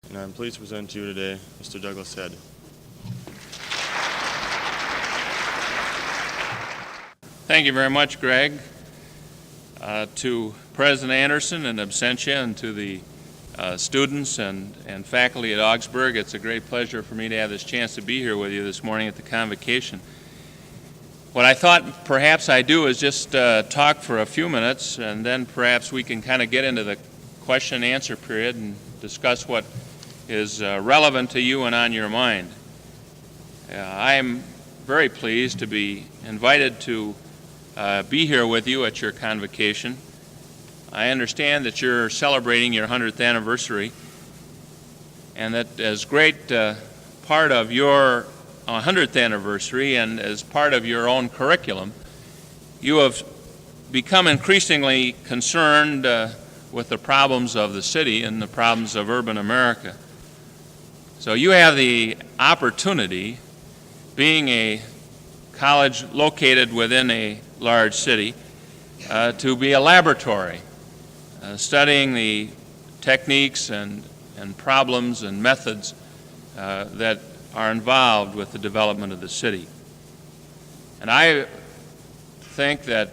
And I'm pleased to present to you today Mr. Douglas Head. Thank you very much, Greg. To President Anderson and Absentia and to the students and faculty at Augsburg, it's a great pleasure for me to have this chance to be here with you this morning at the convocation. What I thought perhaps I'd do is just talk for a few minutes, and then perhaps we can kind of get into the question and answer period and discuss what is relevant to you and on your mind. I am very pleased to be invited to be here with you at your convocation. I understand that you're celebrating your 100th anniversary, and that as great part of your 100th anniversary and as part of your own curriculum, you have become increasingly concerned with the problems of the city and the problems of urban America. So you have the opportunity, being a college located within a large city, to be a laboratory, studying the techniques and problems and methods that are involved with the development of the city. And I think that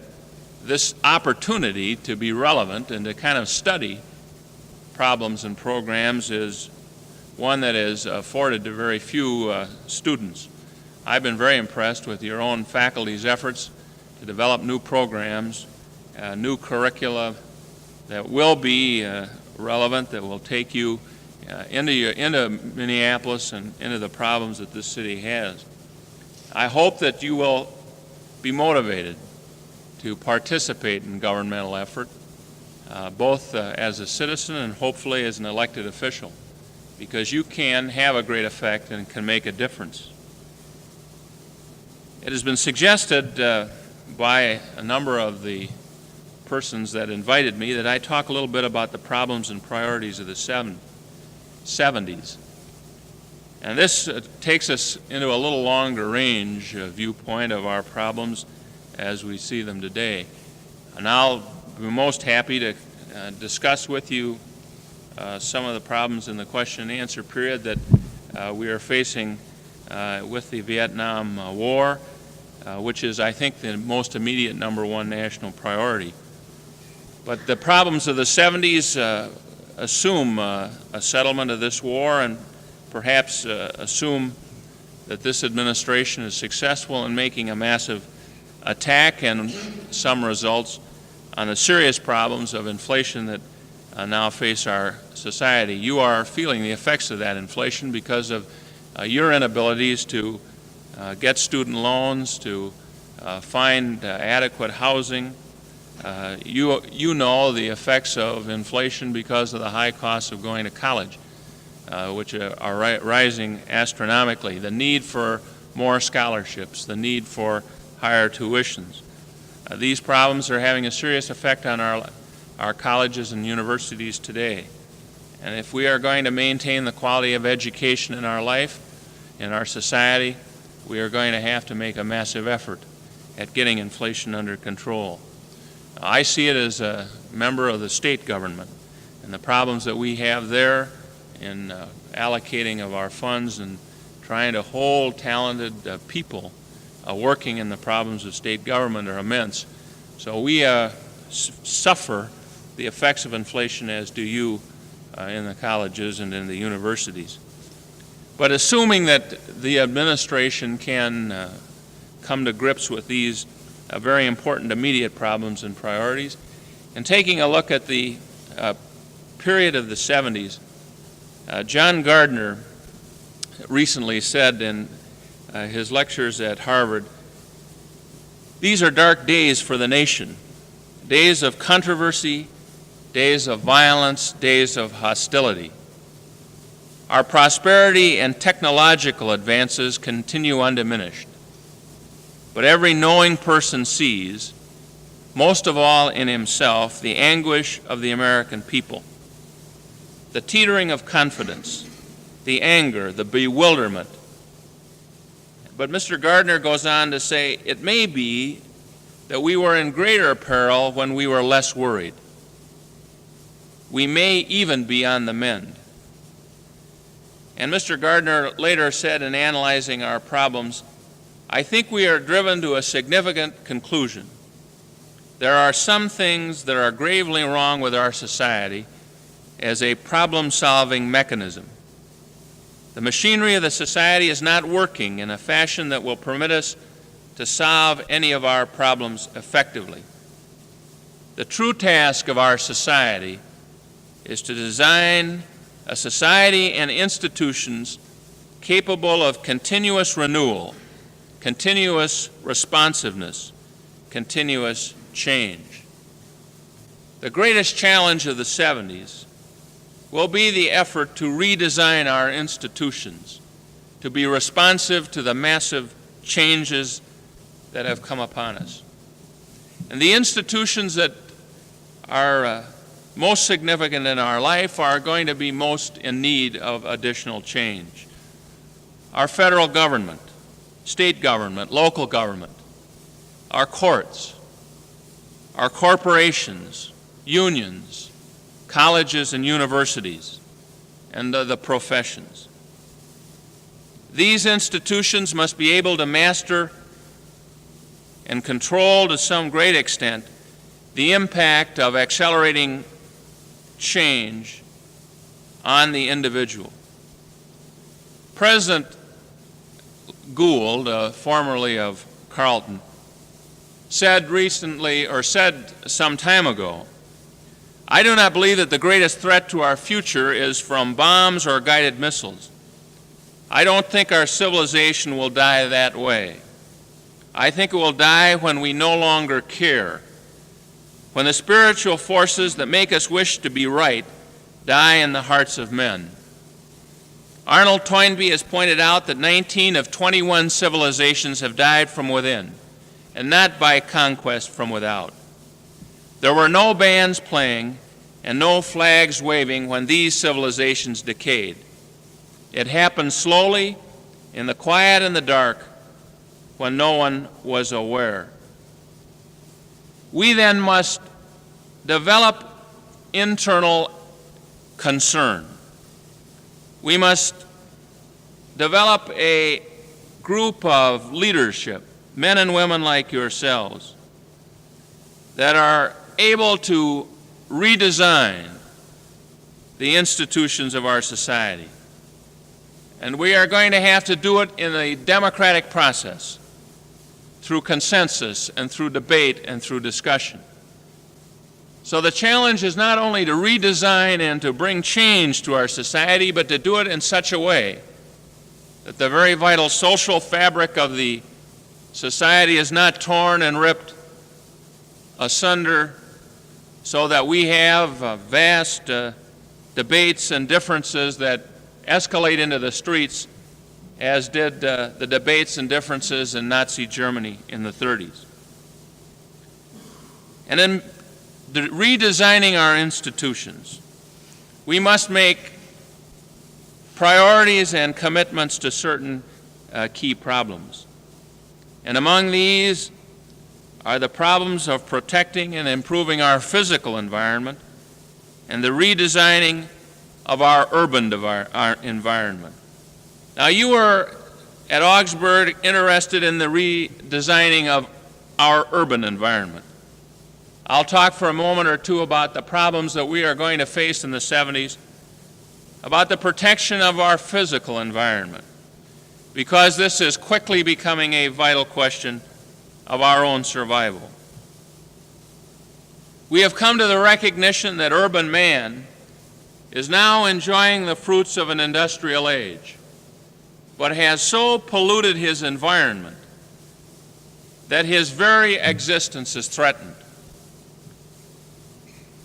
this opportunity to be relevant and to kind of study problems and programs is one that is afforded to very few students. I've been very impressed with your own faculty's efforts to develop new programs, new curricula that will be relevant, that will take you into Minneapolis and into the problems that this city has. I hope that you will be motivated to participate in governmental effort, both as a citizen and hopefully as an elected official, because you can have a great effect and can make a difference. It has been suggested by a number of the persons that invited me that I talk a little bit about the problems and priorities of the 70s. And this takes us into a little longer range viewpoint of our problems as we see them today. And I'll be most happy to discuss with you some of the problems in the question and answer period that we are facing with the Vietnam War, which is, I think, the most immediate #1 national priority. But the problems of the 70s assume a settlement of this war and perhaps assume that this administration is successful in making a massive attack and some results on the serious problems of inflation that now face our society. You are feeling the effects of that inflation because of your inabilities to get student loans, to find adequate housing. You know the effects of inflation because of the high costs of going to college, which are rising astronomically, the need for more scholarships, the need for higher tuitions. These problems are having a serious effect on our colleges and universities today. And if we are going to maintain the quality of education in our life, in our society, we are going to have to make a massive effort at getting inflation under control. I see it as a member of the state government and the problems that we have there in allocating of our funds and trying to hold talented people working in the problems of state government are immense. So we suffer the effects of inflation, as do you in the colleges and in the universities. But assuming that the administration can come to grips with these very important immediate problems and priorities, and taking a look at the period of the 70s, John Gardner recently said in his lectures at Harvard, "These are dark days for the nation, days of controversy, days of violence, days of hostility. Our prosperity and technological advances continue undiminished. But every knowing person sees, most of all in himself, the anguish of the American people, the teetering of confidence, the anger, the bewilderment." But Mr. Gardner goes on to say, "It may be that we were in greater peril when we were less worried. We may even be on the mend. And Mr. Gardner later said in analyzing our problems, "I think we are driven to a significant conclusion. There are some things that are gravely wrong with our society as a problem-solving mechanism. The machinery of the society is not working in a fashion that will permit us to solve any of our problems effectively. The true task of our society is to design a society and institutions capable of continuous renewal, continuous responsiveness, continuous change." The greatest challenge of the 70s will be the effort to redesign our institutions to be responsive to the massive changes that have come upon us. And the institutions that are most significant in our life are going to be most in need of additional change. Our federal government, state government, local government, our courts, our corporations, unions, colleges and universities, and the professions. These institutions must be able to master and control to some great extent the impact of accelerating change on the individual. President Gould, formerly of Carleton, said some time ago, "I do not believe that the greatest threat to our future is from bombs or guided missiles. I don't think our civilization will die that way. I think it will die when we no longer care, when the spiritual forces that make us wish to be right die in the hearts of men." Arnold Toynbee has pointed out that 19 of 21 civilizations have died from within, and not by conquest from without. There were no bands playing and no flags waving when these civilizations decayed. It happened slowly, in the quiet and the dark, when no one was aware. We then must develop internal concern. We must develop a group of leadership, men and women like yourselves, that are able to redesign the institutions of our society. And we are going to have to do it in a democratic process, through consensus and through debate and through discussion. So the challenge is not only to redesign and to bring change to our society, but to do it in such a way that the very vital social fabric of the society is not torn and ripped asunder, so that we have vast debates and differences that escalate into the streets, as did the debates and differences in Nazi Germany in the 30s. And in redesigning our institutions, we must make priorities and commitments to certain key problems. And among these are the problems of protecting and improving our physical environment and the redesigning of our urban environment. Now, you were at Augsburg interested in the redesigning of our urban environment. I'll talk for a moment or two about the problems that we are going to face in the 70s, about the protection of our physical environment, because this is quickly becoming a vital question of our own survival. We have come to the recognition that urban man is now enjoying the fruits of an industrial age, but has so polluted his environment that his very existence is threatened.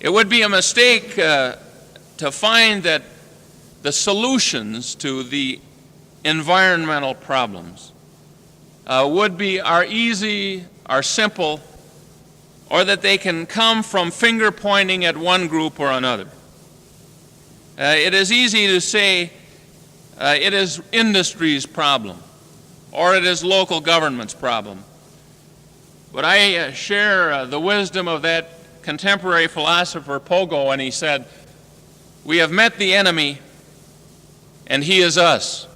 It would be a mistake to find that the solutions to the environmental problems are easy, are simple, or that they can come from finger pointing at one group or another. It is easy to say it is industry's problem, or it is local government's problem. But I share the wisdom of that contemporary philosopher Pogo when he said, "We have met the enemy, and He is us.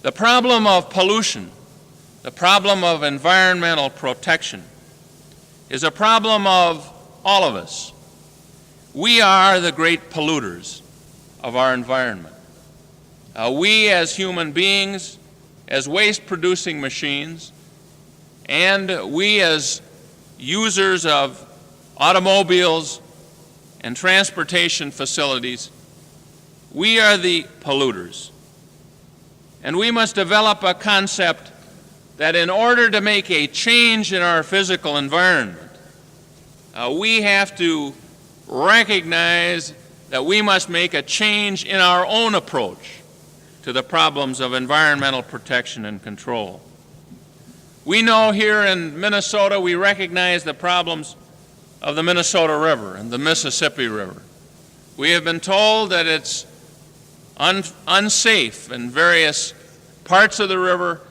The problem of pollution, the problem of environmental protection, is a problem of all of us. We are the great polluters of our environment. We as human beings, as waste-producing machines, and we as users of automobiles and transportation facilities, we are the polluters. And we must develop a concept that in order to make a change in our physical environment, we have to recognize that we must make a change in our own approach to the problems of environmental protection and control. We know here in Minnesota, we recognize the problems of the Minnesota River and the Mississippi River. We have been told that it's unsafe in various parts of the river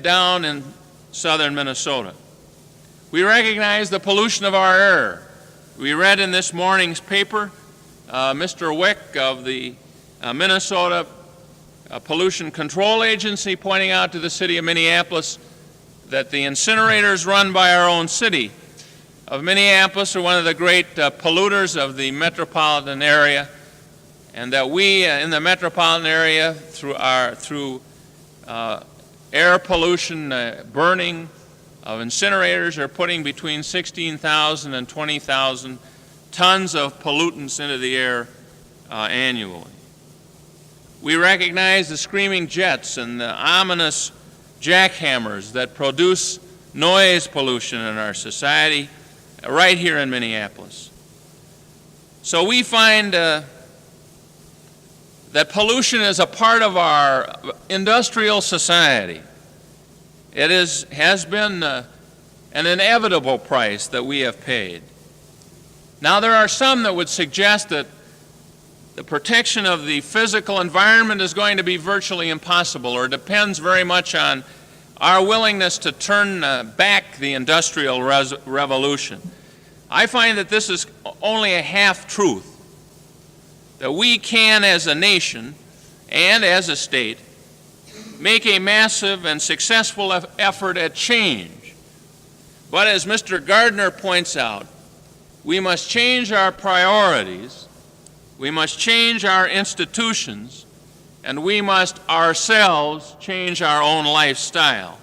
down in southern Minnesota. We recognize the pollution of our air. We read in this morning's paper, Mr. Wick of the Minnesota Pollution Control Agency pointing out to the city of Minneapolis that the incinerators run by our own city of Minneapolis are one of the great polluters of the metropolitan area, and that we in the metropolitan area through air pollution, burning of incinerators are putting between 16,000 and 20,000 tons of pollutants into the air annually. We recognize the screaming jets and the ominous jackhammers that produce noise pollution in our society right here in Minneapolis. So we find that pollution is a part of our industrial society. It has been an inevitable price that we have paid. Now there are some that would suggest that the protection of the physical environment is going to be virtually impossible, or depends very much on our willingness to turn back the industrial revolution. I find that this is only a half-truth, that we can as a nation and as a state make a massive and successful effort at change. But as Mr. Gardner points out, we must change our priorities, we must change our institutions, and we must ourselves change our own lifestyle.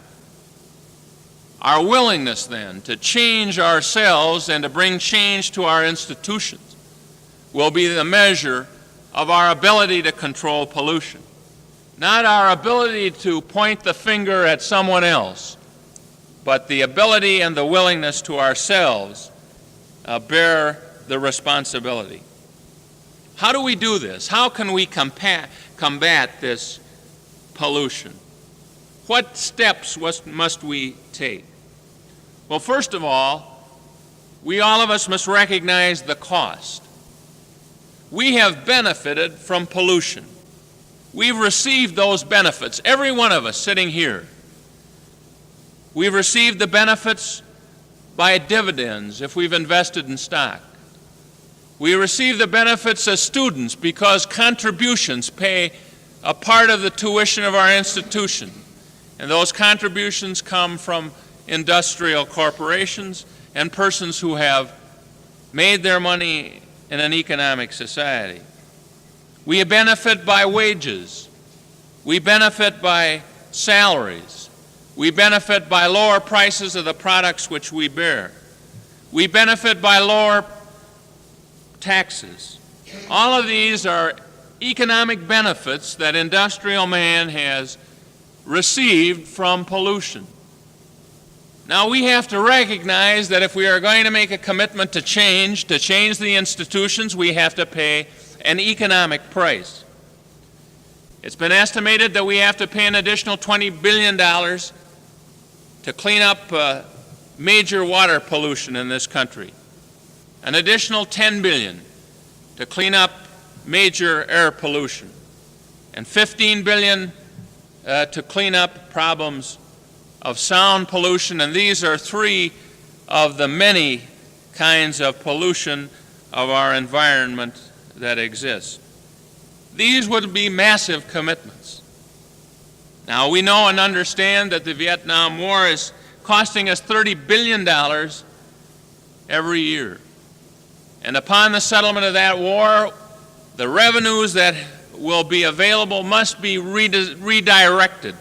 Our willingness then to change ourselves and to bring change to our institutions will be the measure of our ability to control pollution, not our ability to point the finger at someone else, but the ability and the willingness to ourselves bear the responsibility. How do we do this? How can we combat this pollution? What steps must we take? Well, first of all of us must recognize the cost. We have benefited from pollution. We've received those benefits, every one of us sitting here. We've received the benefits by dividends if we've invested in stock. We receive the benefits as students because contributions pay a part of the tuition of our institution. And those contributions come from industrial corporations and persons who have made their money in an economic society. We benefit by wages. We benefit by salaries. We benefit by lower prices of the products which we bear. We benefit by lower taxes. All of these are economic benefits that industrial man has received from pollution. Now we have to recognize that if we are going to make a commitment to change the institutions, we have to pay an economic price. It's been estimated that we have to pay an additional $20 billion to clean up major water pollution in this country, an additional $10 billion to clean up major air pollution, and $15 billion to clean up problems of sound pollution, and these are three of the many kinds of pollution of our environment that exists. these would be massive commitments. Now, we know and understand that the Vietnam War is costing us $30 billion every year. And upon the settlement of that war, the revenues that will be available must be redirected.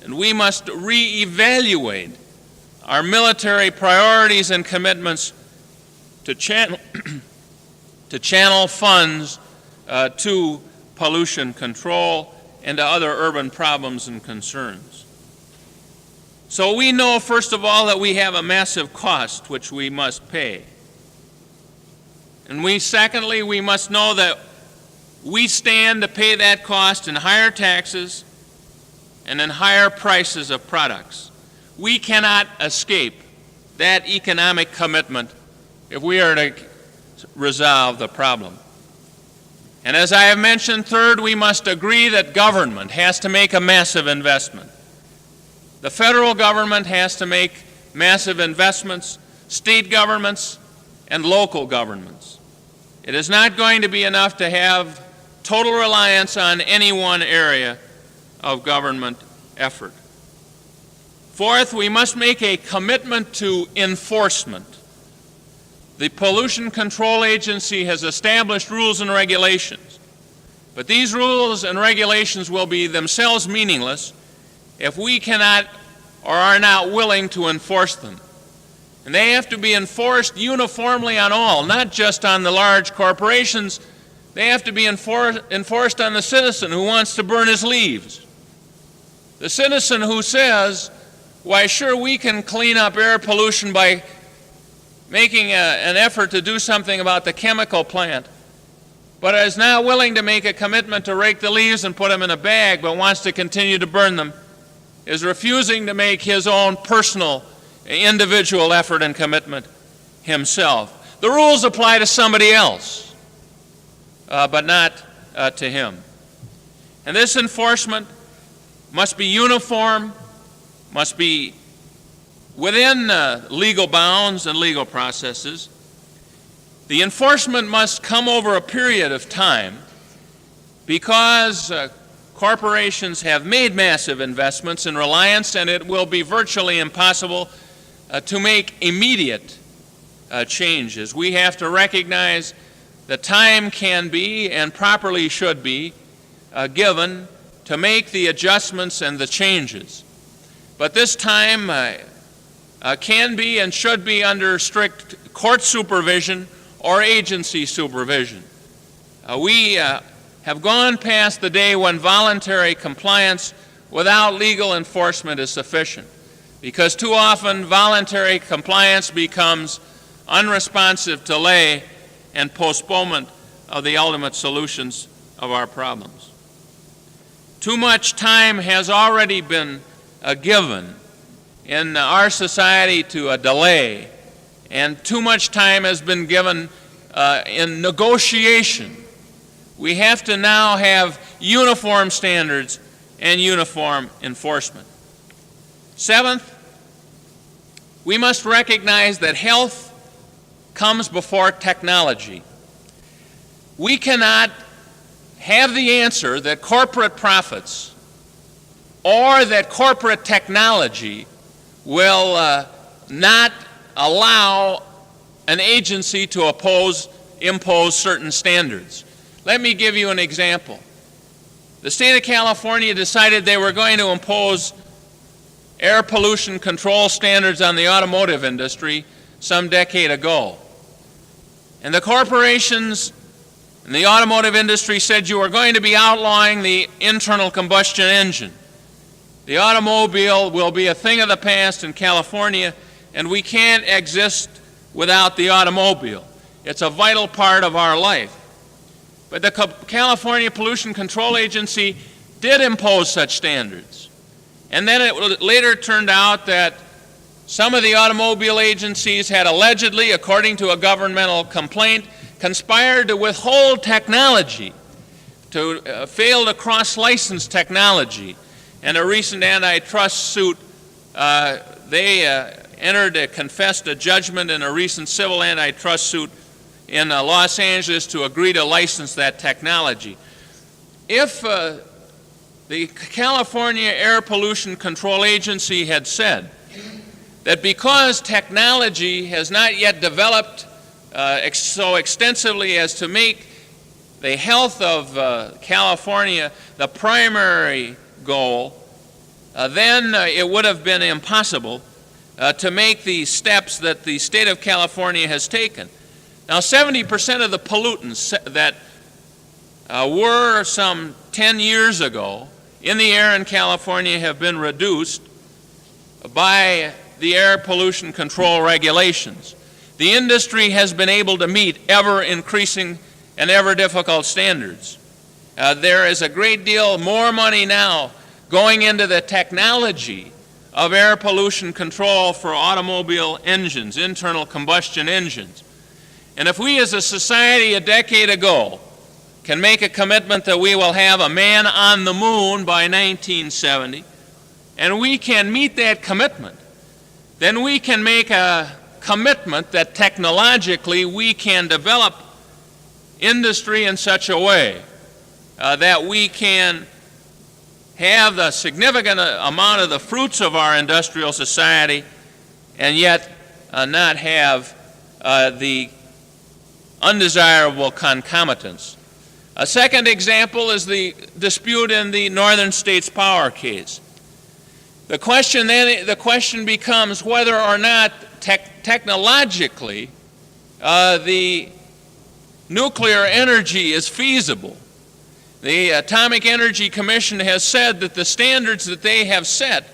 And we must reevaluate our military priorities and commitments to channel, to channel funds to pollution control and to other urban problems and concerns. So we know, first of all, that we have a massive cost which we must pay. And secondly, we must know that we stand to pay that cost in higher taxes and in higher prices of products. We cannot escape that economic commitment if we are to resolve the problem. And as I have mentioned, third, we must agree that government has to make a massive investment. The federal government has to make massive investments, state governments, and local governments. It is not going to be enough to have total reliance on any one area of government effort. Fourth, we must make a commitment to enforcement. The Pollution Control Agency has established rules and regulations, but these rules and regulations will be themselves meaningless if we cannot or are not willing to enforce them. And they have to be enforced uniformly on all, not just on the large corporations. They have to be enforced on the citizen who wants to burn his leaves. The citizen who says, why, sure, we can clean up air pollution by making an effort to do something about the chemical plant, but is not willing to make a commitment to rake the leaves and put them in a bag, but wants to continue to burn them, is refusing to make his own personal, individual effort and commitment himself. The rules apply to somebody else, but not to him. And this enforcement must be uniform, must be within legal bounds and legal processes. The enforcement must come over a period of time because corporations have made massive investments in reliance, and it will be virtually impossible to make immediate changes. We have to recognize that time can be and properly should be given to make the adjustments and the changes. But this time can be and should be under strict court supervision or agency supervision. We have gone past the day when voluntary compliance without legal enforcement is sufficient, because too often voluntary compliance becomes unresponsive to lay and postponement of the ultimate solutions of our problems. Too much time has already been given in our society to a delay, and too much time has been given in negotiation. We have to now have uniform standards and uniform enforcement. Seventh, we must recognize that health comes before technology. We cannot have the answer that corporate profits or that corporate technology will not allow an agency to impose certain standards. Let me give you an example. The state of California decided they were going to impose air pollution control standards on the automotive industry some decade ago. And the corporations in the automotive industry said you are going to be outlawing the internal combustion engine. The automobile will be a thing of the past in California, and we can't exist without the automobile. It's a vital part of our life. But the California Pollution Control Agency did impose such standards. And then it later turned out that some of the automobile agencies had allegedly, according to a governmental complaint, conspired to withhold technology, to fail to cross-license technology. And a recent antitrust suit, confessed a judgment in a recent civil antitrust suit in Los Angeles to agree to license that technology. If the California Air Pollution Control Agency had said that because technology has not yet developed so extensively as to make the health of California the primary goal, then it would have been impossible to make the steps that the state of California has taken. Now, 70% of the pollutants that were some 10 years ago in the air in California have been reduced by the air pollution control regulations. The industry has been able to meet ever increasing and ever difficult standards. There is a great deal more money now going into the technology of air pollution control for automobile engines, internal combustion engines. And if we as a society a decade ago can make a commitment that we will have a man on the moon by 1970, and we can meet that commitment, then we can make a commitment that technologically we can develop industry in such a way that we can have the significant amount of the fruits of our industrial society and yet not have the undesirable concomitants. A second example is the dispute in the Northern States Power case. The question becomes whether or not technologically the nuclear energy is feasible. The Atomic Energy Commission has said that the standards that they have set,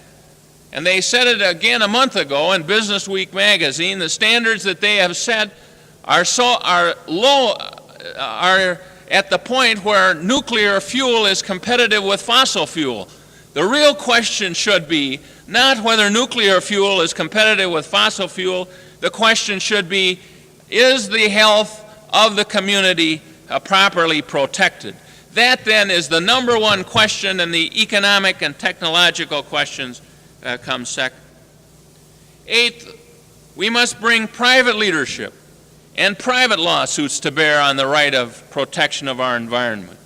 and they said it again a month ago in Business Week magazine, the standards that they have set are at the point where nuclear fuel is competitive with fossil fuel. The real question should be not whether nuclear fuel is competitive with fossil fuel. The question should be, is the health of the community properly protected? That then is the number one question, and the economic and technological questions come second. Eighth, we must bring private leadership and private lawsuits to bear on the right of protection of our environment.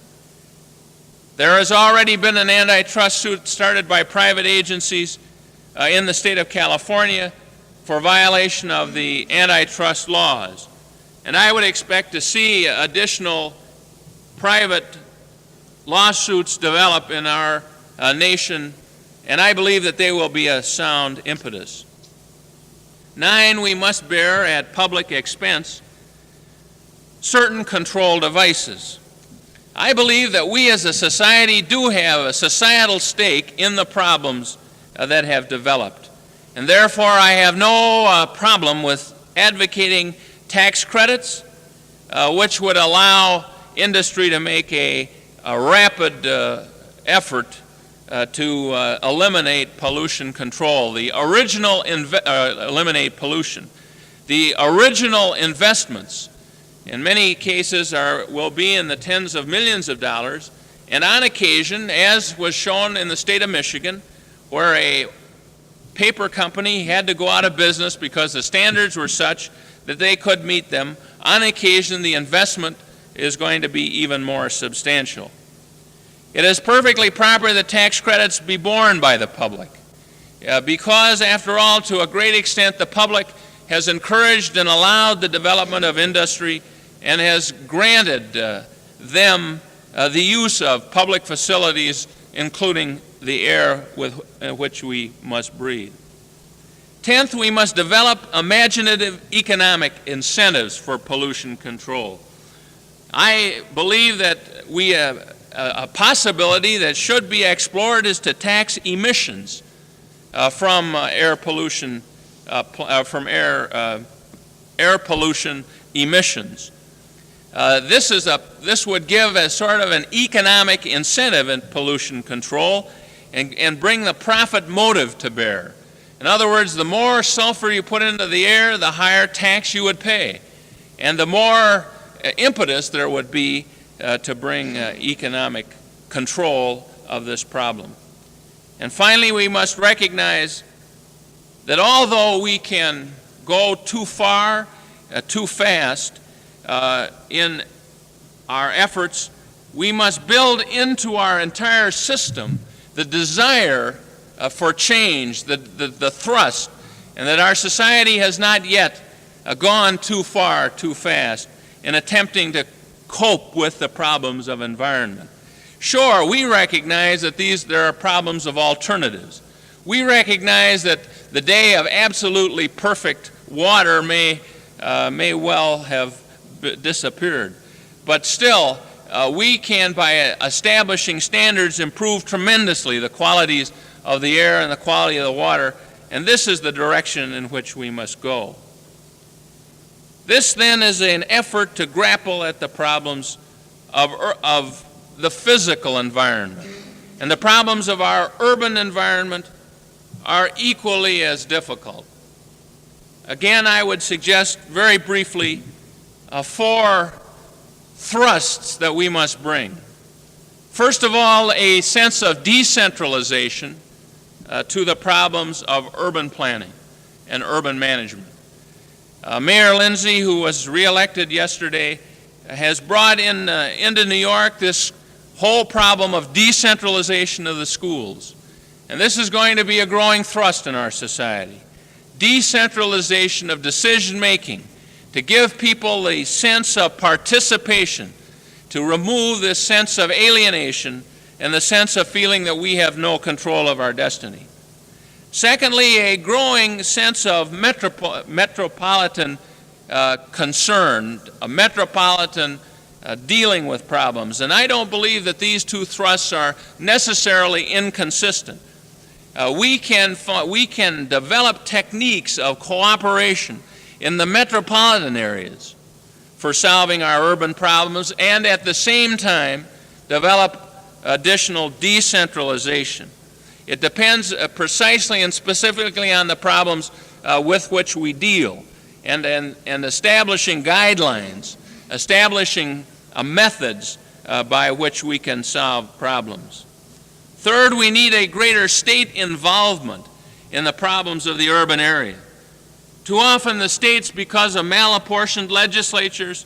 There has already been an antitrust suit started by private agencies in the state of California for violation of the antitrust laws. And I would expect to see additional private lawsuits develop in our nation, and I believe that they will be a sound impetus. 9, we must bear at public expense certain control devices. I believe that we as a society do have a societal stake in the problems that have developed. And therefore, I have no problem with advocating tax credits, which would allow industry to make a rapid effort to eliminate pollution control. The original eliminate pollution. The original investments in many cases will be in the tens of millions of dollars, and on occasion, as was shown in the state of Michigan, where a paper company had to go out of business because the standards were such that they could meet them, on occasion the investment is going to be even more substantial. It is perfectly proper that tax credits be borne by the public, because, after all, to a great extent, the public has encouraged and allowed the development of industry and has granted them the use of public facilities, including the air with which we must breathe. 10th, we must develop imaginative economic incentives for pollution control. I believe that a possibility that should be explored is to tax emissions from air pollution, air pollution emissions. This would give a sort of an economic incentive in pollution control and bring the profit motive to bear. In other words, the more sulfur you put into the air, the higher tax you would pay, and the more impetus there would be to bring economic control of this problem. And finally, we must recognize that although we can go too far, too fast in our efforts we must build into our entire system the desire for change, the thrust, and that our society has not yet gone too far, too fast in attempting to cope with the problems of environment. Sure, we recognize that there are problems of alternatives. We recognize that the day of absolutely perfect water may well have disappeared. But still, we can, by establishing standards, improve tremendously the qualities of the air and the quality of the water, and this is the direction in which we must go. This then is an effort to grapple at the problems of the physical environment. And the problems of our urban environment are equally as difficult. Again, I would suggest very briefly 4 thrusts that we must bring. First of all, a sense of decentralization to the problems of urban planning and urban management. Mayor Lindsay, who was reelected yesterday, has brought into New York this whole problem of decentralization of the schools. And this is going to be a growing thrust in our society. Decentralization of decision-making, to give people the sense of participation, to remove this sense of alienation and the sense of feeling that we have no control of our destiny. Secondly, a growing sense of metropolitan concern, a metropolitan dealing with problems. And I don't believe that these 2 thrusts are necessarily inconsistent. We can develop techniques of cooperation in the metropolitan areas for solving our urban problems, and at the same time develop additional decentralization. It depends precisely and specifically on the problems with which we deal, and establishing guidelines, establishing methods by which we can solve problems. Third, we need a greater state involvement in the problems of the urban area. Too often the states, because of malapportioned legislatures,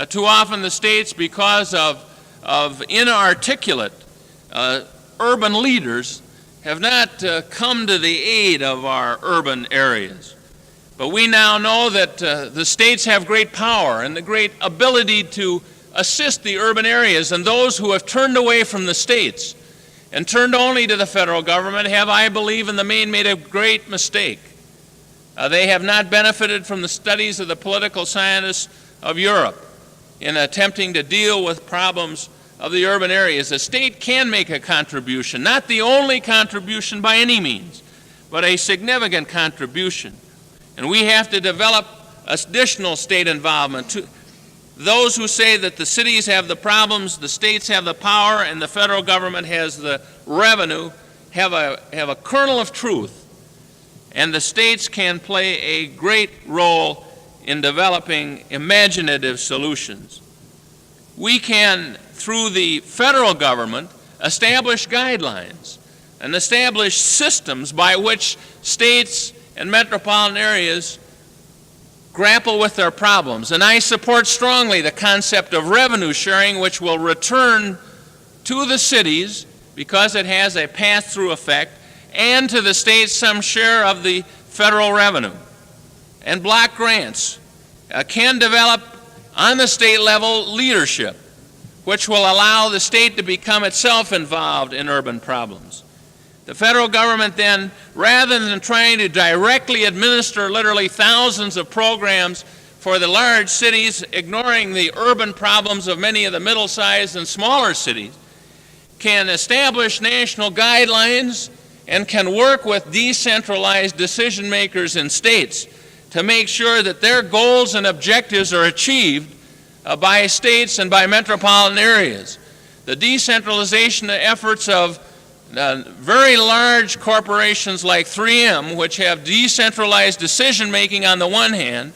too often the states, because of inarticulate urban leaders, have not come to the aid of our urban areas. But we now know that the states have great power and the great ability to assist the urban areas, and those who have turned away from the states and turned only to the federal government have, I believe, in the main made a great mistake. They have not benefited from the studies of the political scientists of Europe in attempting to deal with problems of the urban areas. The state can make a contribution, not the only contribution by any means, but a significant contribution. And we have to develop additional state involvement. Those who say that the cities have the problems, the states have the power, and the federal government has the revenue have a kernel of truth. And the states can play a great role in developing imaginative solutions. We can, through the federal government, establish guidelines and establish systems by which states and metropolitan areas grapple with their problems. And I support strongly the concept of revenue sharing, which will return to the cities, because it has a pass-through effect, and to the states some share of the federal revenue. And block grants can develop on the state level leadership, which will allow the state to become itself involved in urban problems. The federal government then, rather than trying to directly administer literally thousands of programs for the large cities, ignoring the urban problems of many of the middle-sized and smaller cities, can establish national guidelines and can work with decentralized decision makers in states to make sure that their goals and objectives are achieved by states and by metropolitan areas. The decentralization efforts of very large corporations like 3M, which have decentralized decision making on the one hand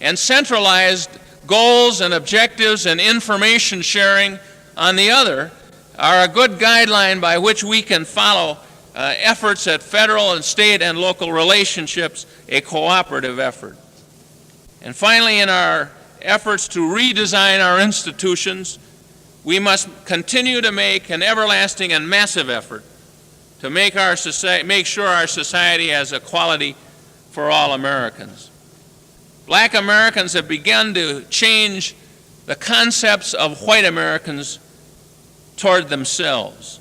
and centralized goals and objectives and information sharing on the other, are a good guideline by which we can follow efforts at federal and state and local relationships, a cooperative effort. And finally, in our efforts to redesign our institutions, We must continue to make an everlasting and massive effort to make sure our society has equality for all Americans. Black Americans have begun to change the concepts of white Americans toward themselves.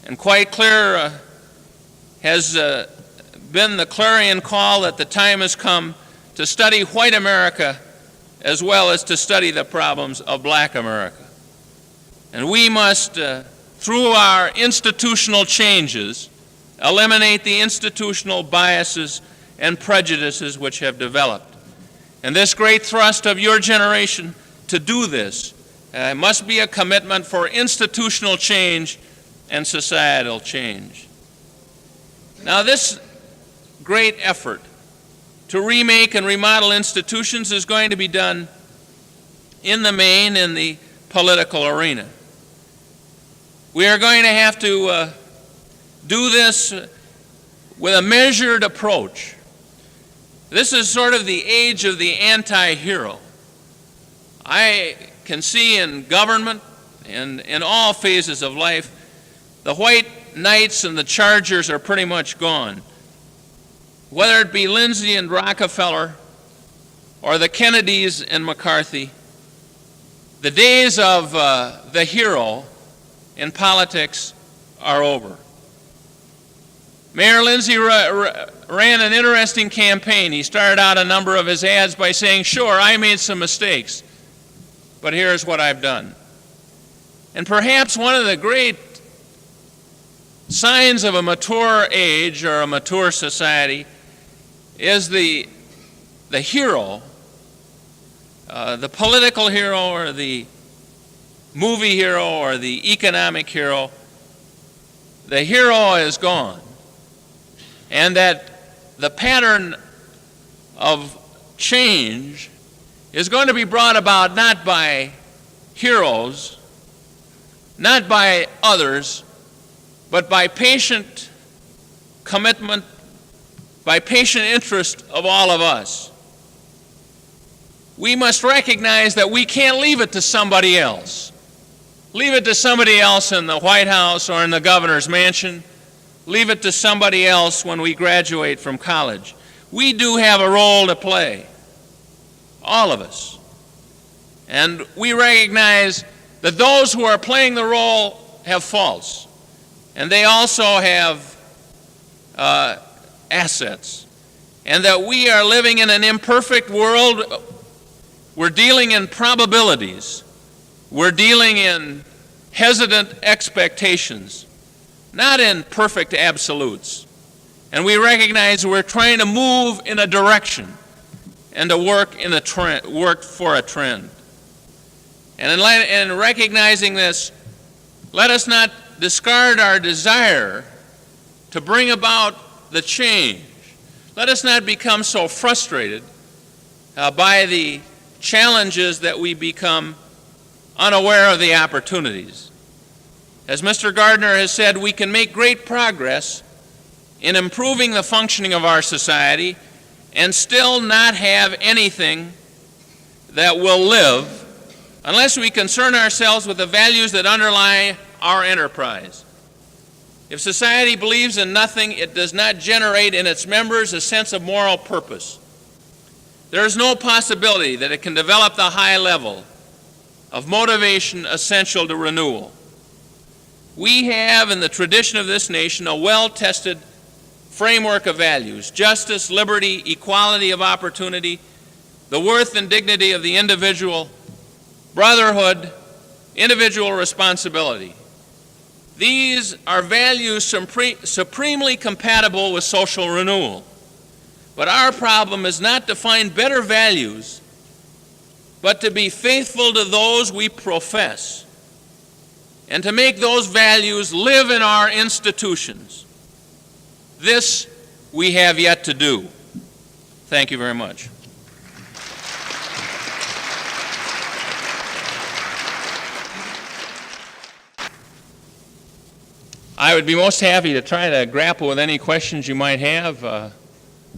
And quite clear has been the clarion call that the time has come to study white America as well as to study the problems of black America. And we must, through our institutional changes, eliminate the institutional biases and prejudices which have developed. And this great thrust of your generation to do this must be a commitment for institutional change and societal change. Now, this great effort to remake and remodel institutions is going to be done in the main in the political arena. We are going to have to do this with a measured approach. This is sort of the age of the anti-hero. I can see in government and in all phases of life, the white knights and the chargers are pretty much gone. Whether it be Lindsay and Rockefeller or the Kennedys and McCarthy, the days of the hero in politics are over. Mayor Lindsay ran an interesting campaign. He started out a number of his ads by saying, "Sure, I made some mistakes, but here's what I've done." And perhaps one of the great signs of a mature age or a mature society is the hero, the political hero or the movie hero or the economic hero. The hero is gone. And that the pattern of change is going to be brought about not by heroes, not by others, but by patient commitment, by patient interest of all of us. We must recognize that we can't leave it to somebody else. Leave it to somebody else in the White House or in the governor's mansion. Leave it to somebody else when we graduate from college. We do have a role to play, all of us. And we recognize that those who are playing the role have faults, and they also have assets, and that we are living in an imperfect world. We're dealing in probabilities. We're dealing in hesitant expectations, not in perfect absolutes. And we recognize we're trying to move in a direction and to work for a trend. And in recognizing this, let us not discard our desire to bring about the change. Let us not become so frustrated by the challenges that we become unaware of the opportunities. As Mr. Gardner has said, we can make great progress in improving the functioning of our society and still not have anything that will live unless we concern ourselves with the values that underlie our enterprise. If society believes in nothing, it does not generate in its members a sense of moral purpose. There is no possibility that it can develop the high level of motivation essential to renewal. We have, in the tradition of this nation, a well-tested framework of values: justice, liberty, equality of opportunity, the worth and dignity of the individual, brotherhood, individual responsibility. These are values supremely compatible with social renewal. But our problem is not to find better values, but to be faithful to those we profess, and to make those values live in our institutions. This we have yet to do. Thank you very much. I would be most happy to try to grapple with any questions you might have.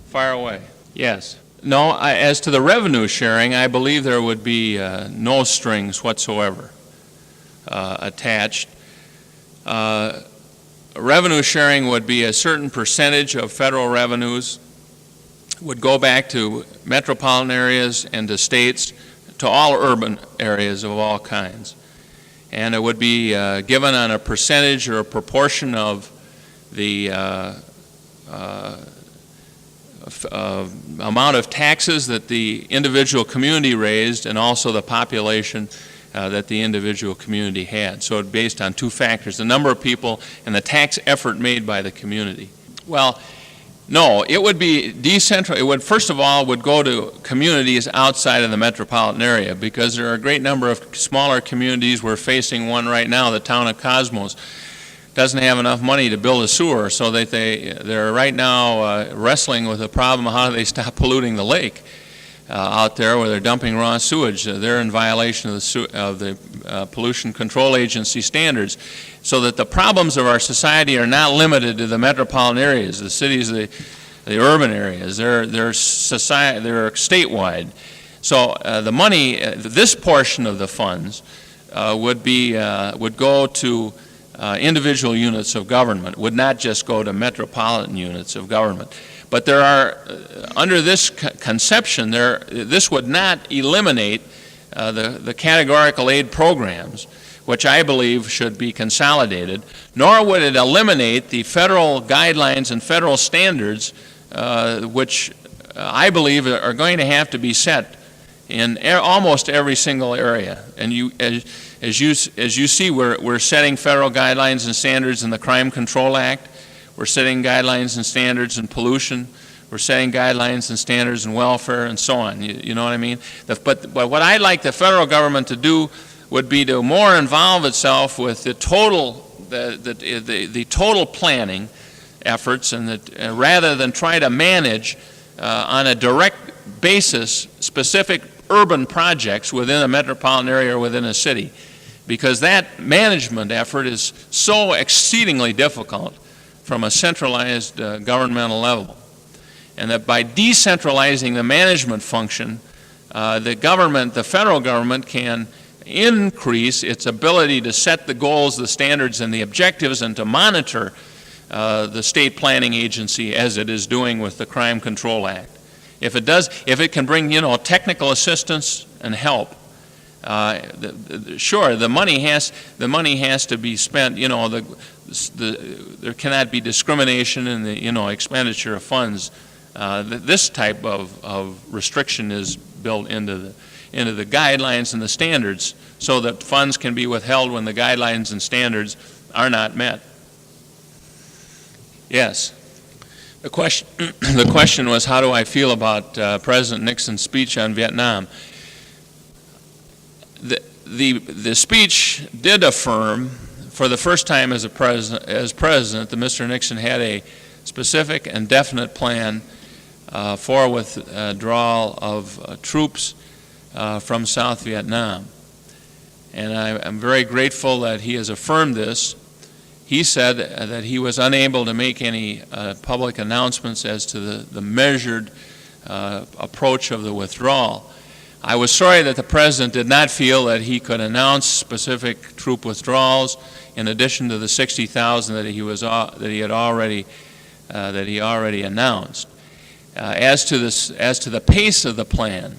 Fire away. Yes. No, as to the revenue sharing, I believe there would be no strings whatsoever. attached. Revenue sharing would be a certain percentage of federal revenues would go back to metropolitan areas and to states, to all urban areas of all kinds. And it would be given on a percentage or a proportion of the amount of taxes that the individual community raised and also the population that the individual community had. So it's based on two factors, the number of people and the tax effort made by the community. Well, no, it would be decentralized. It would, first of all, would go to communities outside of the metropolitan area, because there are a great number of smaller communities. We're facing one right now. The town of Cosmos doesn't have enough money to build a sewer, so that they're right now wrestling with the problem of how do they stop polluting the lake out there where they're dumping raw sewage. They're in violation of the Pollution Control Agency standards, so that the problems of our society are not limited to the metropolitan areas, the cities, the urban areas. They're statewide. So the money, this portion of the funds would go to individual units of government, would not just go to metropolitan units of government. But there are, under this conception, this would not eliminate the categorical aid programs, which I believe should be consolidated, nor would it eliminate the federal guidelines and federal standards, which I believe are going to have to be set in almost every single area. And as you see, we're setting federal guidelines and standards in the Crime Control Act. We're setting guidelines and standards in pollution. We're setting guidelines and standards in welfare and so on. You know what I mean? But what I'd like the federal government to do would be to more involve itself with the total planning efforts, and rather than try to manage on a direct basis specific urban projects within a metropolitan area or within a city, because that management effort is so exceedingly difficult from a centralized governmental level. And that by decentralizing the management function, the federal government can increase its ability to set the goals, the standards, and the objectives, and to monitor the state planning agency as it is doing with the Crime Control Act. If it can bring, technical assistance and help, sure, the money has to be spent. There cannot be discrimination in the expenditure of funds. This type of restriction is built into the guidelines and the standards, so that funds can be withheld when the guidelines and standards are not met. Yes. The question was, how do I feel about President Nixon's speech on Vietnam? The speech did affirm, for the first time as president, that Mr. Nixon had a specific and definite plan for withdrawal of troops from South Vietnam. And I'm very grateful that he has affirmed this. He said that he was unable to make any public announcements as to the measured approach of the withdrawal. I was sorry that the President did not feel that he could announce specific troop withdrawals in addition to the 60,000 that he already announced. As to the pace of the plan,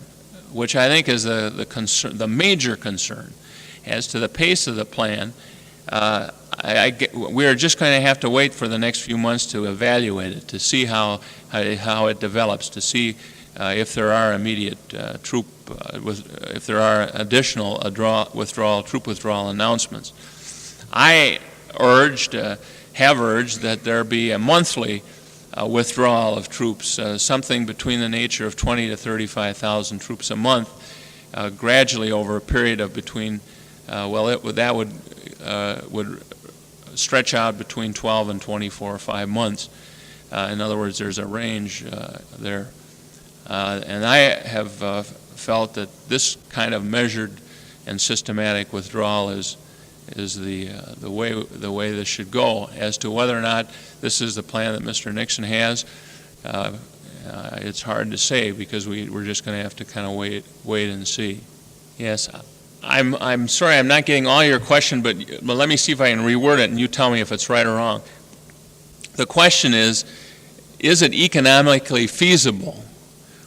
which I think is the major concern, as to the pace of the plan, we are just going to have to wait for the next few months to evaluate it, to see how it develops, to see if there are immediate if there are additional troop withdrawal announcements. I have urged that there be a monthly withdrawal of troops, something between the nature of 20 to 35,000 troops a month, gradually over a period of between, that would stretch out between 12 and 24 or 5 months. In other words, there's a range there. And I have felt that this kind of measured and systematic withdrawal is the way this should go. As to whether or not this is the plan that Mr. Nixon has, it's hard to say, because we're just going to have to kind of wait and see. Yes, I'm sorry I'm not getting all your question, but let me see if I can reword it and you tell me if it's right or wrong. The question is it economically feasible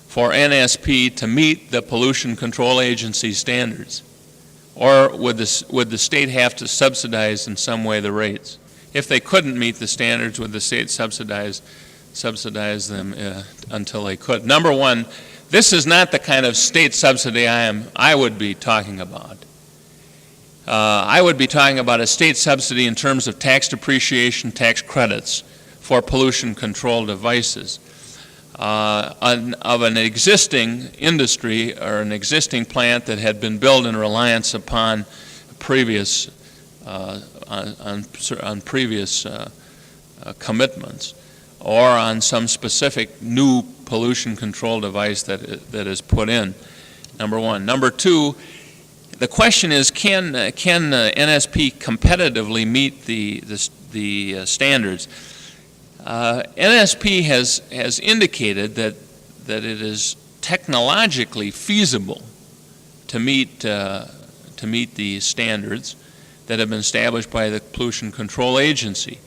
for NSP to meet the Pollution Control Agency standards? Or would the state have to subsidize in some way the rates? If they couldn't meet the standards, would the state subsidize them until they could? Number one, this is not the kind of state subsidy I would be talking about. I would be talking about a state subsidy in terms of tax depreciation, tax credits for pollution control devices of an existing industry or an existing plant that had been built in reliance upon previous on previous commitments, or on some specific new pollution control device that is put in. Number one. Number two, the question is, can NSP competitively meet the standards? NSP has indicated that it is technologically feasible to meet the standards that have been established by the Pollution Control Agency.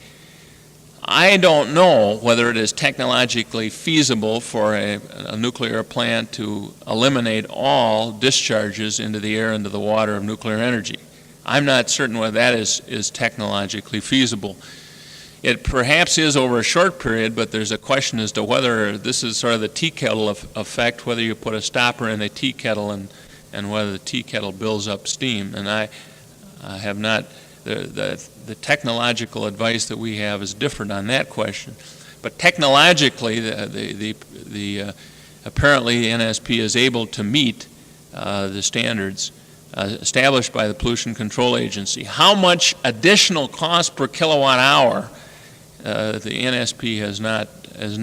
I don't know whether it is technologically feasible for a nuclear plant to eliminate all discharges into the air, into the water of nuclear energy. I'm not certain whether that is technologically feasible. It perhaps is over a short period, but there's a question as to whether this is sort of the tea kettle effect, whether you put a stopper in a tea kettle and whether the tea kettle builds up steam. And I have not, the technological advice that we have is different on that question. But technologically, apparently NSP is able to meet the standards established by the Pollution Control Agency. How much additional cost per kilowatt hour the NSP has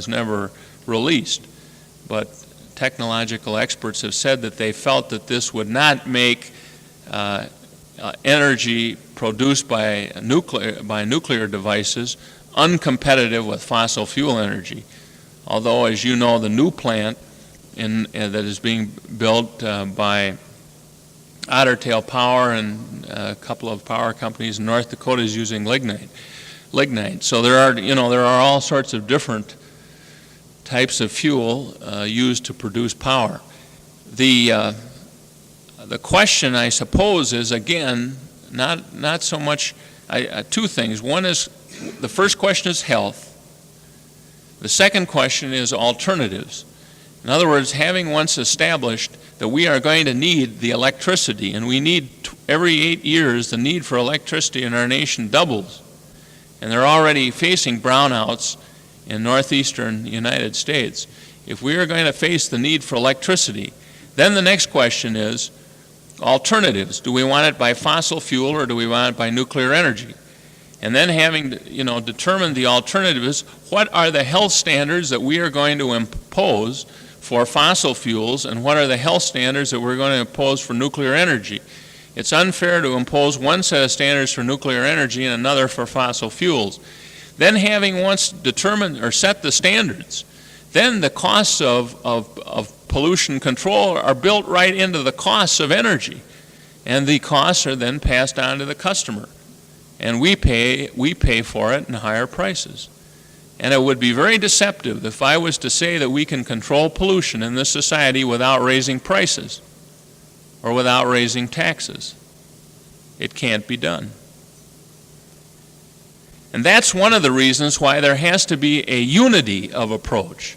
never released, but technological experts have said that they felt that this would not make energy produced by nuclear devices uncompetitive with fossil fuel energy. Although, as you know, the new plant that is being built by Ottertail Power and a couple of power companies in North Dakota is using lignite. So there are all sorts of different types of fuel used to produce power. The question, I suppose, is again not so much two things. One is, the first question is health. The second question is alternatives. In other words, having once established that we are going to need the electricity, and we need every 8 years the need for electricity in our nation doubles. And they're already facing brownouts in northeastern United States. If we are going to face the need for electricity, then the next question is alternatives. Do we want it by fossil fuel or do we want it by nuclear energy? And then having determined the alternatives, what are the health standards that we are going to impose for fossil fuels, and what are the health standards that we're going to impose for nuclear energy? It's unfair to impose one set of standards for nuclear energy and another for fossil fuels. Then, having once determined or set the standards, then the costs of pollution control are built right into the costs of energy, and the costs are then passed on to the customer, and we pay for it in higher prices. And it would be very deceptive if I was to say that we can control pollution in this society without raising prices or without raising taxes. It can't be done. And that's one of the reasons why there has to be a unity of approach.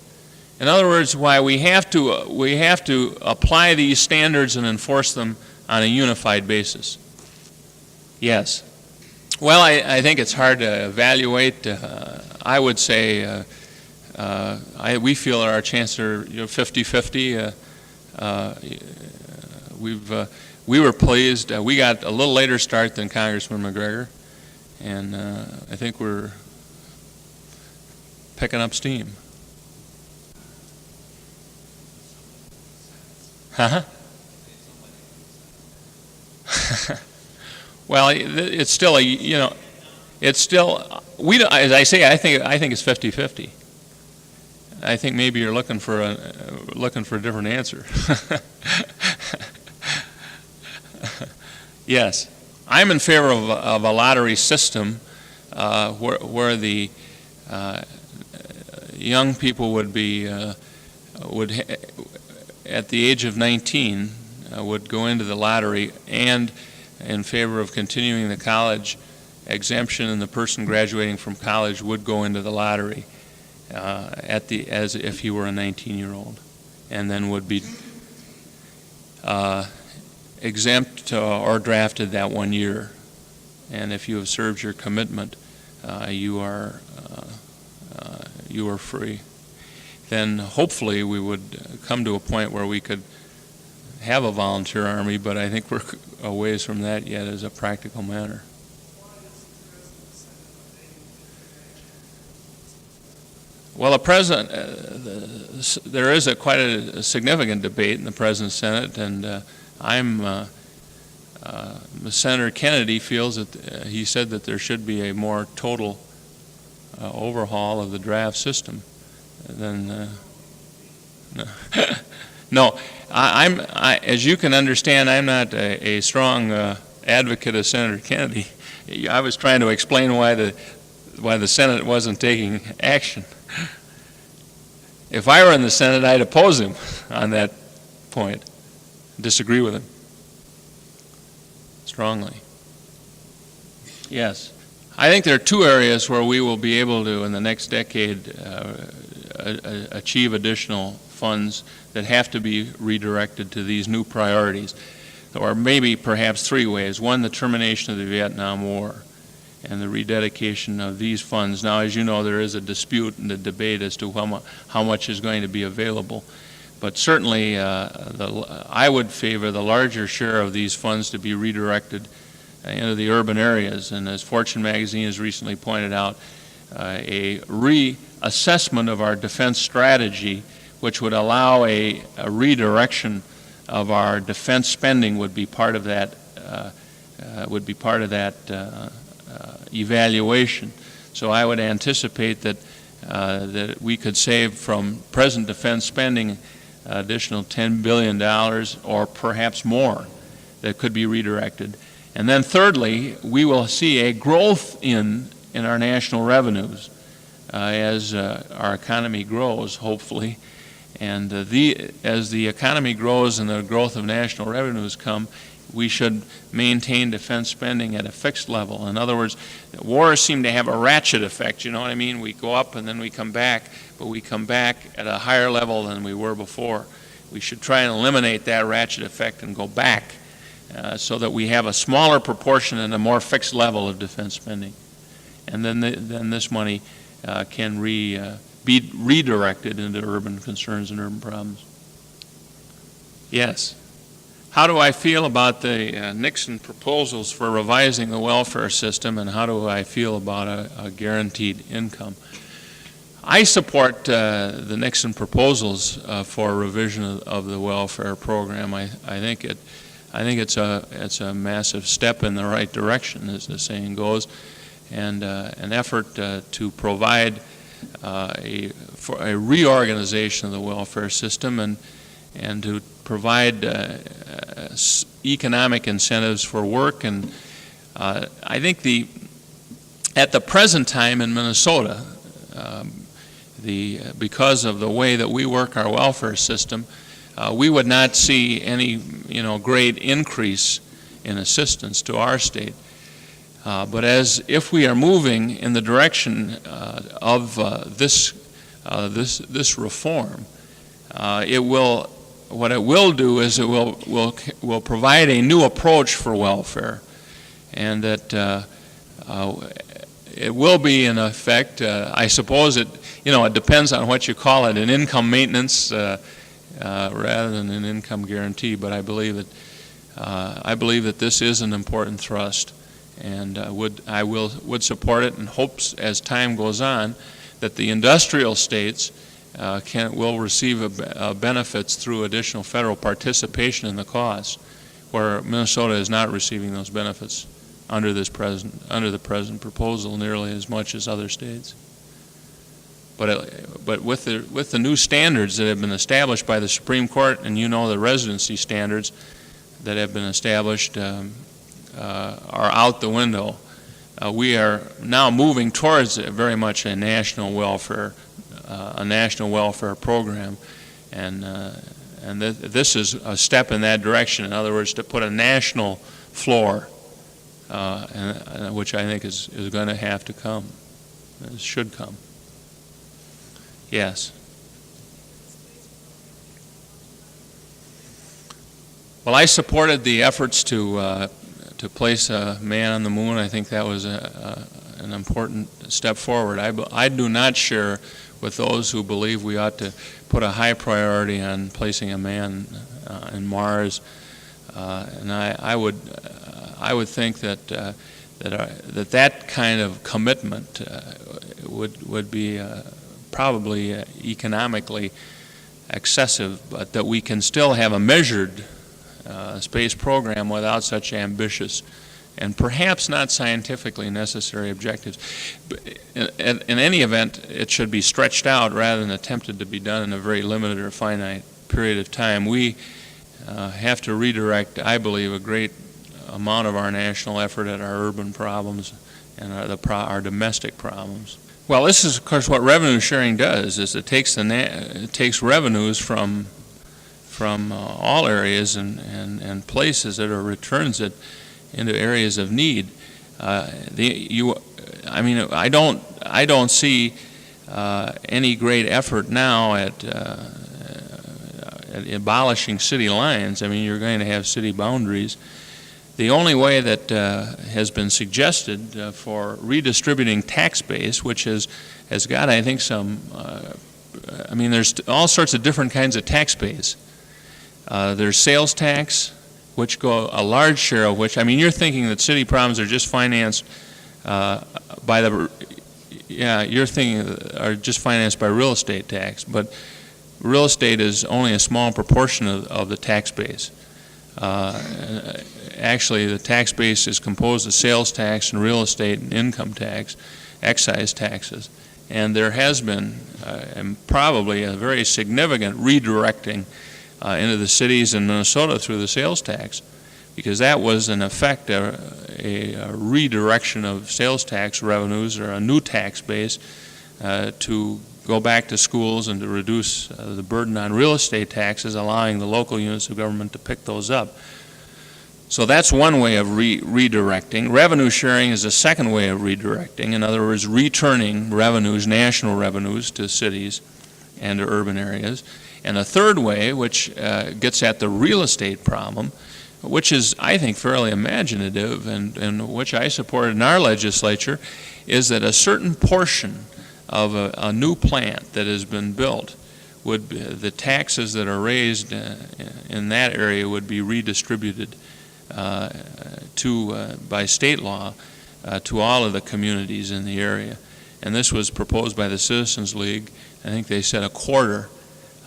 In other words, why we have to apply these standards and enforce them on a unified basis. Yes. Well, I think it's hard to evaluate. I would say we feel our chances are 50-50. We were pleased. We got a little later start than Congressman McGregor, and I think we're picking up steam. Huh? Well, it's still it's still, as I say, I think it's 50-50. I think maybe you're looking for a different answer. Yes, I'm in favor of a lottery system where the young people would be at the age of 19 would go into the lottery, and in favor of continuing the college exemption, and the person graduating from college would go into the lottery as if he were a 19-year-old, and then would be exempt or drafted that 1 year. And if you have served your commitment, you are free. Then hopefully we would come to a point where we could have a volunteer army, but I think we're a ways from that yet as a practical matter. Well, there is quite a significant debate in the President's Senate, and Senator Kennedy feels that he said that there should be a more total overhaul of the draft system. Then no, as you can understand, I'm not a strong advocate of Senator Kennedy. I was trying to explain why the Senate wasn't taking action. If I were in the Senate, I'd oppose him on that point, disagree with him strongly. Yes. I think there are two areas where we will be able to, in the next decade, achieve additional funds that have to be redirected to these new priorities, or maybe perhaps three ways. One, the termination of the Vietnam War and the rededication of these funds. Now, as you know, there is a dispute and a debate as to how much is going to be available. But certainly, I would favor the larger share of these funds to be redirected into the urban areas. And as Fortune magazine has recently pointed out, a reassessment of our defense strategy, which would allow a redirection of our defense spending, would be part of that. Evaluation. So I would anticipate that that we could save from present defense spending additional $10 billion or perhaps more that could be redirected. And then thirdly, we will see a growth in our national revenues as our economy grows, hopefully. And as the economy grows and the growth of national revenues come, we should maintain defense spending at a fixed level. In other words, wars seem to have a ratchet effect, you know what I mean? We go up and then we come back, but we come back at a higher level than we were before. We should try and eliminate that ratchet effect and go back so that we have a smaller proportion and a more fixed level of defense spending. And then this money can be redirected into urban concerns and urban problems. Yes. How do I feel about the Nixon proposals for revising the welfare system, and how do I feel about a guaranteed income? I support the Nixon proposals for revision of the welfare program. I think it's a massive step in the right direction, as the saying goes, and an effort to provide for a reorganization of the welfare system and to provide economic incentives for work. And I think at the present time in Minnesota, because of the way that we work our welfare system, we would not see any great increase in assistance to our state. But if we are moving in the direction of this reform, what it will do is it will provide a new approach for welfare, and that it will be in effect. I suppose it depends on what you call it, an income maintenance rather than an income guarantee. But I believe that this is an important thrust, and I would support it, and hopes as time goes on that the industrial states will receive benefits through additional federal participation in the costs, where Minnesota is not receiving those benefits under the present proposal nearly as much as other states. But with the new standards that have been established by the Supreme Court, and the residency standards, that have been established are out the window. We are now moving towards very much a national welfare program, and this is a step in that direction. In other words, to put a national floor, which I think is going to have to come, should come. Yes. Well, I supported the efforts to place a man on the moon. I think that was an important step forward. I do not share with those who believe we ought to put a high priority on placing a man in Mars, and I would think that kind of commitment would be probably economically excessive, but that we can still have a measured space program without such ambitious and perhaps not scientifically necessary objectives. But in any event, it should be stretched out rather than attempted to be done in a very limited or finite period of time. We have to redirect, I believe, a great amount of our national effort at our urban problems and our domestic problems. Well, this is, of course, what revenue sharing does, is it takes revenues from all areas and places it, or returns it into areas of need. I don't see any great effort now at abolishing city lines. I mean, you're going to have city boundaries. The only way that has been suggested for redistributing tax base, which has got, I think, some, there's all sorts of different kinds of tax base. There's sales tax, which a large share of which, you're thinking that city problems are just financed are just financed by real estate tax, but real estate is only a small proportion of the tax base. Actually, the tax base is composed of sales tax and real estate and income tax, excise taxes, and there has been probably a very significant redirecting into the cities in Minnesota through the sales tax, because that was in effect a redirection of sales tax revenues, or a new tax base to go back to schools and to reduce the burden on real estate taxes, allowing the local units of government to pick those up. So that's one way of redirecting. Revenue sharing is a second way of redirecting. In other words, returning revenues, national revenues, to cities and to urban areas. And a third way, which gets at the real estate problem, which is, I think, fairly imaginative, and which I supported in our legislature, is that a certain portion of a new plant that has been built, the taxes that are raised in that area would be redistributed by state law to all of the communities in the area. And this was proposed by the Citizens League. I think they said a quarter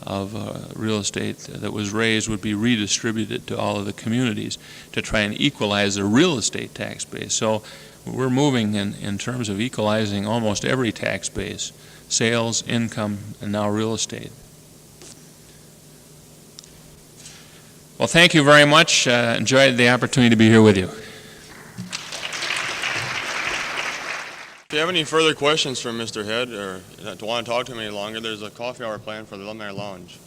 of real estate that was raised would be redistributed to all of the communities to try and equalize the real estate tax base. So we're moving in terms of equalizing almost every tax base: sales, income, and now real estate. Well, thank you very much. Enjoyed the opportunity to be here with you. If you have any further questions for Mr. Head, or want to talk to him any longer, there's a coffee hour planned for the alumni lounge.